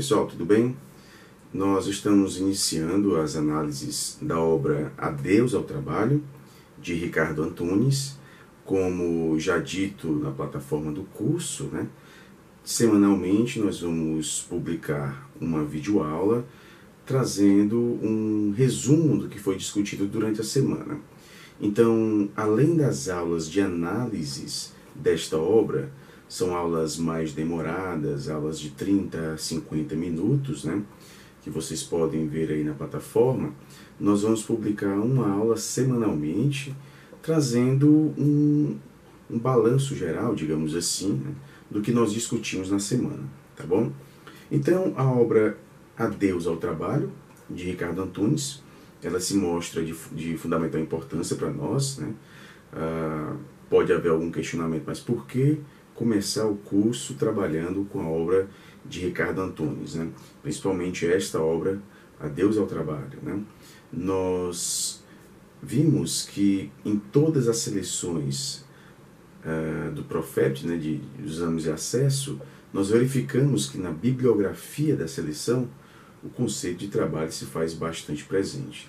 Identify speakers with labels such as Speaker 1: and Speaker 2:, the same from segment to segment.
Speaker 1: pessoal, tudo bem? Nós estamos iniciando as análises da obra Adeus ao Trabalho, de Ricardo Antunes. Como já dito na plataforma do curso, semanalmente nós vamos publicar uma videoaula trazendo um resumo do que foi discutido durante a semana. Então, além das aulas de análises desta obra, são aulas mais demoradas, aulas de 30 a 50 minutos, que vocês podem ver aí na plataforma. Nós vamos publicar uma aula semanalmente, trazendo um balanço geral, digamos assim, do que nós discutimos na semana, tá bom? Então, a obra Adeus ao Trabalho, de Ricardo Antunes, ela se mostra de fundamental importância para nós, pode haver algum questionamento, mas por que começar o curso trabalhando com a obra de Ricardo Antunes, Principalmente esta obra, Adeus ao Trabalho, Nós vimos que em todas as seleções do Profept, de exames de acesso, nós verificamos que na bibliografia da seleção o conceito de trabalho se faz bastante presente.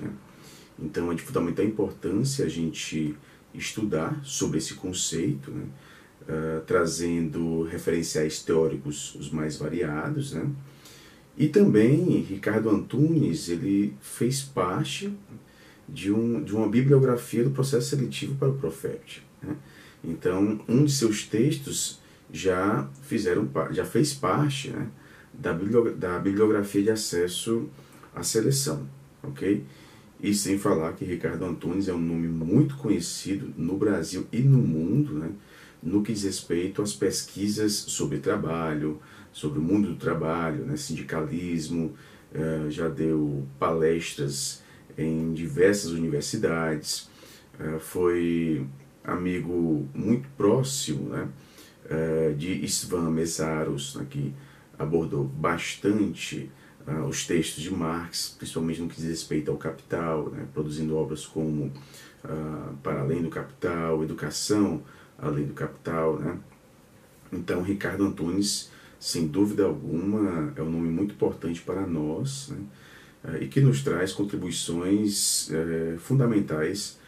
Speaker 1: Então é de fundamental importância a gente estudar sobre esse conceito, trazendo referenciais teóricos os mais variados, E também Ricardo Antunes ele fez parte de uma bibliografia do processo seletivo para o Profept. Então, um de seus textos já fez parte da bibliografia de acesso à seleção, ok? E sem falar que Ricardo Antunes é um nome muito conhecido no Brasil e no mundo, no que diz respeito às pesquisas sobre trabalho, sobre o mundo do trabalho, sindicalismo, já deu palestras em diversas universidades, foi amigo muito próximo de István Meszaros, que abordou bastante os textos de Marx, principalmente no que diz respeito ao Capital, produzindo obras como Para Além do Capital, Educação Além do Capital. Então, Ricardo Antunes, sem dúvida alguma, é um nome muito importante para nós, e que nos traz contribuições fundamentais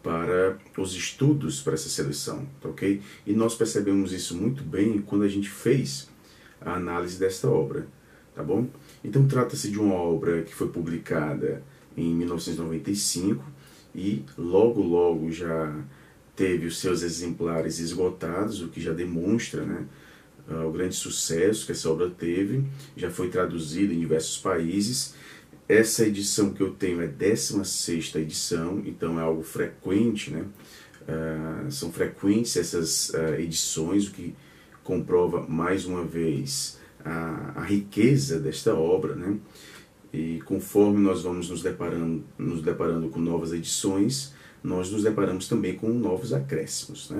Speaker 1: para os estudos para essa seleção, ok? E nós percebemos isso muito bem quando a gente fez a análise desta obra, tá bom? Então trata-se de uma obra que foi publicada em 1995 e logo já teve os seus exemplares esgotados, o que já demonstra o grande sucesso que essa obra teve. Já foi traduzida em diversos países. Essa edição que eu tenho é a 16ª edição, então é algo frequente, são frequentes essas edições, o que comprova mais uma vez a riqueza desta obra, E conforme nós vamos nos deparando com novas edições, nós nos deparamos também com novos acréscimos,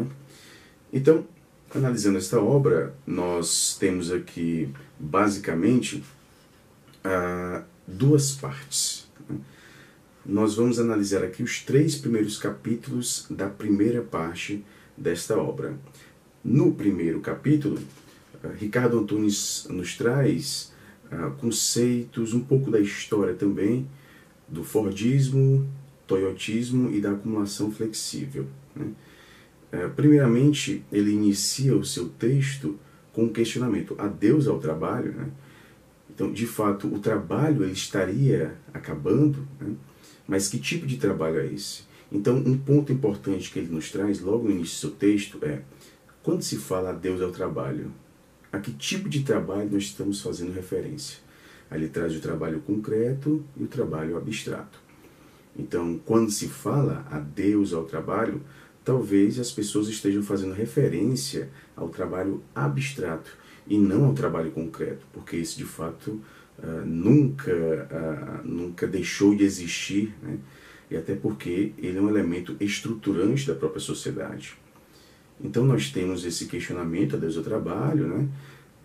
Speaker 1: Então, analisando esta obra, nós temos aqui basicamente duas partes. Nós vamos analisar aqui os 3 primeiros capítulos da primeira parte desta obra. No primeiro capítulo, Ricardo Antunes nos traz conceitos, um pouco da história também, do Fordismo, Toyotismo e da acumulação flexível. Primeiramente, ele inicia o seu texto com um questionamento: adeus ao trabalho? Então, de fato, o trabalho ele estaria acabando, mas que tipo de trabalho é esse? Então, um ponto importante que ele nos traz logo no início do seu texto é: quando se fala adeus ao trabalho, a que tipo de trabalho nós estamos fazendo referência? Aí ele traz o trabalho concreto e o trabalho abstrato. Então, quando se fala adeus ao trabalho, talvez as pessoas estejam fazendo referência ao trabalho abstrato e não ao trabalho concreto, porque isso de fato nunca deixou de existir, e até porque ele é um elemento estruturante da própria sociedade. Então nós temos esse questionamento, adeus ao trabalho,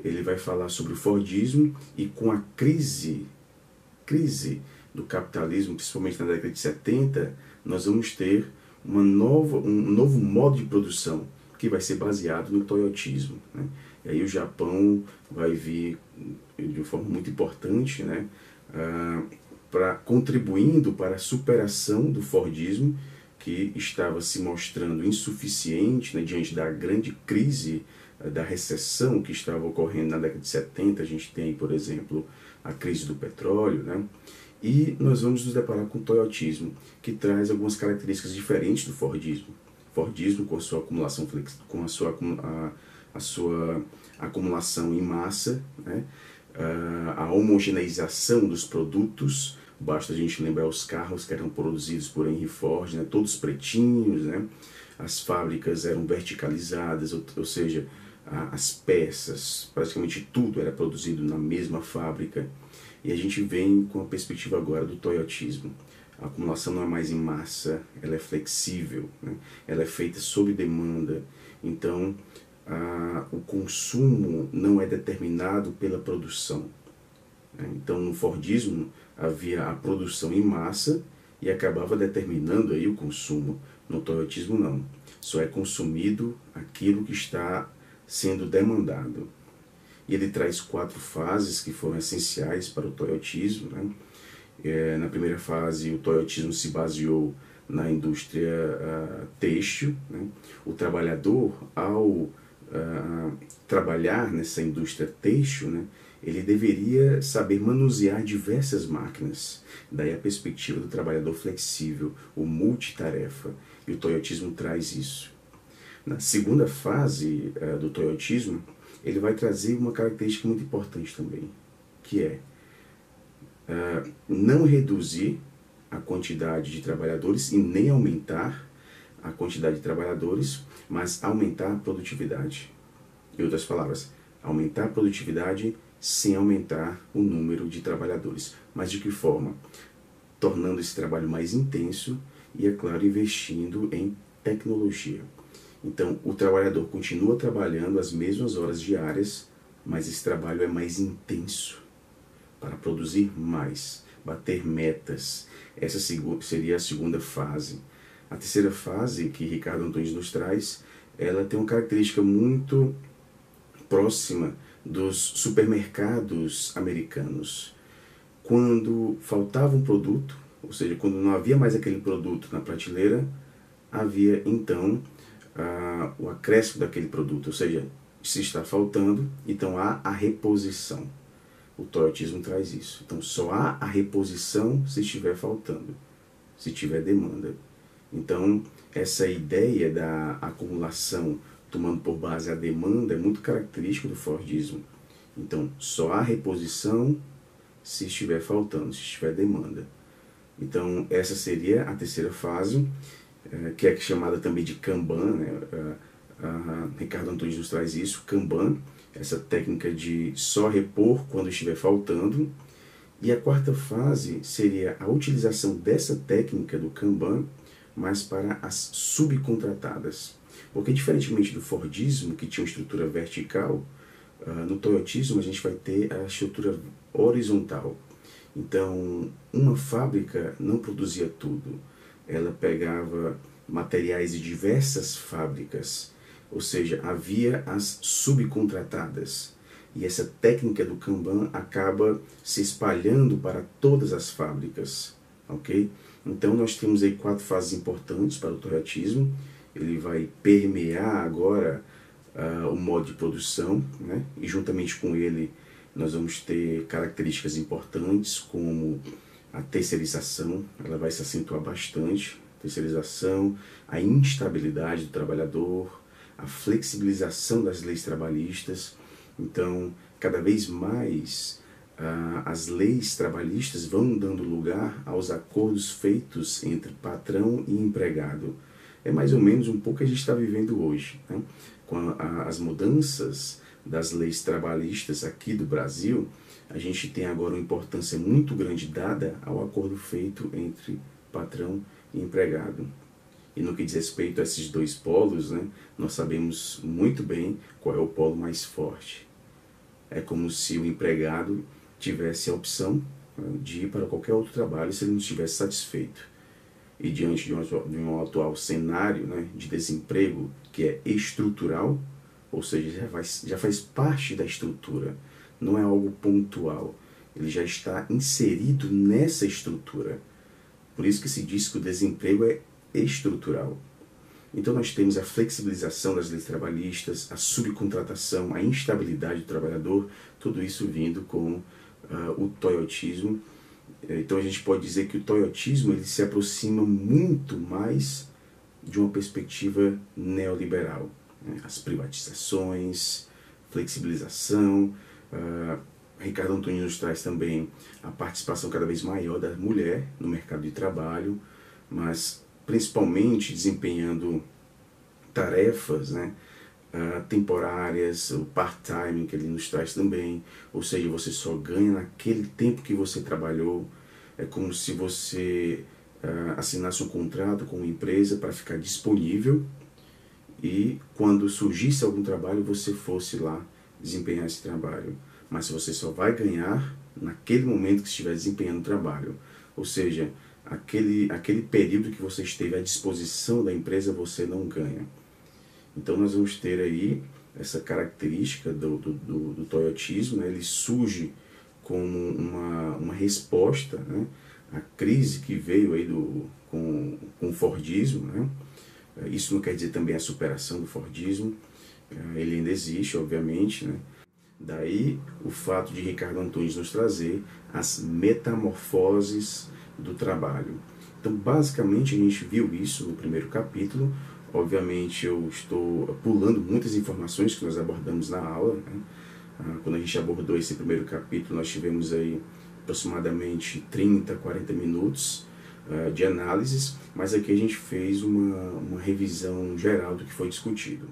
Speaker 1: ele vai falar sobre o Fordismo, e com a crise do capitalismo, principalmente na década de 70, nós vamos ter um novo modo de produção, que vai ser baseado no toyotismo. E aí o Japão vai vir de uma forma muito importante, né, contribuindo para a superação do Fordismo, que estava se mostrando insuficiente, né, diante da grande crise da recessão que estava ocorrendo na década de 70. A gente tem, por exemplo, a crise do petróleo, né? E nós vamos nos deparar com o toyotismo, que traz algumas características diferentes do Fordismo. Fordismo com a sua acumulação, com a sua acumulação em massa, né? A homogeneização dos produtos. Basta a gente lembrar os carros que eram produzidos por Henry Ford, né? Todos pretinhos, né? As fábricas eram verticalizadas, ou seja, as peças, praticamente tudo era produzido na mesma fábrica. E a gente vem com a perspectiva agora do toyotismo. A acumulação não é mais em massa, ela é flexível, né? Ela é feita sob demanda. Então, o consumo não é determinado pela produção. Então, no Fordismo, havia a produção em massa e acabava determinando aí o consumo. No toyotismo, não. Só é consumido aquilo que está sendo demandado. E ele traz 4 fases que foram essenciais para o toyotismo, né? Na primeira fase, o toyotismo se baseou na indústria têxtil, né? O trabalhador, ao trabalhar nessa indústria têxtil, né, ele deveria saber manusear diversas máquinas. Daí a perspectiva do trabalhador flexível, o multitarefa. E o toyotismo traz isso. Na segunda fase do toyotismo, ele vai trazer uma característica muito importante também, que é não reduzir a quantidade de trabalhadores e nem aumentar a quantidade de trabalhadores, mas aumentar a produtividade. Em outras palavras, aumentar a produtividade sem aumentar o número de trabalhadores. Mas de que forma? Tornando esse trabalho mais intenso e, é claro, investindo em tecnologia. Então, o trabalhador continua trabalhando as mesmas horas diárias, mas esse trabalho é mais intenso para produzir mais, bater metas. Essa seria a segunda fase. A terceira fase que Ricardo Antunes nos traz, ela tem uma característica muito próxima dos supermercados americanos. Quando faltava um produto, ou seja, quando não havia mais aquele produto na prateleira, havia então o acréscimo daquele produto, ou seja, se está faltando, então há a reposição. O toyotismo traz isso. Então só há a reposição se estiver faltando, se tiver demanda. Então essa ideia da acumulação tomando por base a demanda é muito característica do Fordismo. Então só há reposição se estiver faltando, se estiver demanda. Então essa seria a terceira fase, que é chamada também de Kanban, né? Ricardo Antunes nos traz isso, Kanban, essa técnica de só repor quando estiver faltando. E a quarta fase seria a utilização dessa técnica do Kanban, mas para as subcontratadas. Porque diferentemente do Fordismo, que tinha uma estrutura vertical, no toyotismo a gente vai ter a estrutura horizontal. Então, uma fábrica não produzia tudo. Ela pegava materiais de diversas fábricas, ou seja, havia as subcontratadas. E essa técnica do Kanban acaba se espalhando para todas as fábricas, ok? Então nós temos aí 4 fases importantes para o toyotismo. Ele vai permear agora o modo de produção, né? E juntamente com ele nós vamos ter características importantes como a terceirização, ela vai se acentuar bastante, terceirização, a instabilidade do trabalhador, a flexibilização das leis trabalhistas. Então, cada vez mais as leis trabalhistas vão dando lugar aos acordos feitos entre patrão e empregado. É mais ou menos um pouco que a gente está vivendo hoje, né? Com as mudanças das leis trabalhistas aqui do Brasil, a gente tem agora uma importância muito grande dada ao acordo feito entre patrão e empregado. E no que diz respeito a esses dois polos, né, nós sabemos muito bem qual é o polo mais forte. É como se o empregado tivesse a opção de ir para qualquer outro trabalho se ele não estivesse satisfeito. E diante de um atual cenário, né, de desemprego que é estrutural, ou seja, já faz parte da estrutura, não é algo pontual, ele já está inserido nessa estrutura. Por isso que se diz que o desemprego é estrutural. Então nós temos a flexibilização das leis trabalhistas, a subcontratação, a instabilidade do trabalhador, tudo isso vindo com o toyotismo. Então a gente pode dizer que o toyotismo ele se aproxima muito mais de uma perspectiva neoliberal, né? As privatizações, flexibilização. Ricardo Antunes nos traz também a participação cada vez maior da mulher no mercado de trabalho, mas principalmente desempenhando tarefas, né, temporárias, o part-time que ele nos traz também, ou seja, você só ganha naquele tempo que você trabalhou. É como se você assinasse um contrato com uma empresa para ficar disponível e quando surgisse algum trabalho você fosse lá desempenhar esse trabalho. Mas você só vai ganhar naquele momento que estiver desempenhando o trabalho. Ou seja, aquele período que você esteve à disposição da empresa, você não ganha. Então nós vamos ter aí essa característica do toyotismo, né? Ele surge como uma resposta, né, à crise que veio aí com o Fordismo, né? Isso não quer dizer também a superação do Fordismo, ele ainda existe, obviamente, né? Daí o fato de Ricardo Antunes nos trazer as metamorfoses do trabalho. Então, basicamente, a gente viu isso no primeiro capítulo. Obviamente, eu estou pulando muitas informações que nós abordamos na aula, né? Quando a gente abordou esse primeiro capítulo, nós tivemos aí aproximadamente 30, 40 minutos de análises, mas aqui a gente fez uma revisão geral do que foi discutido.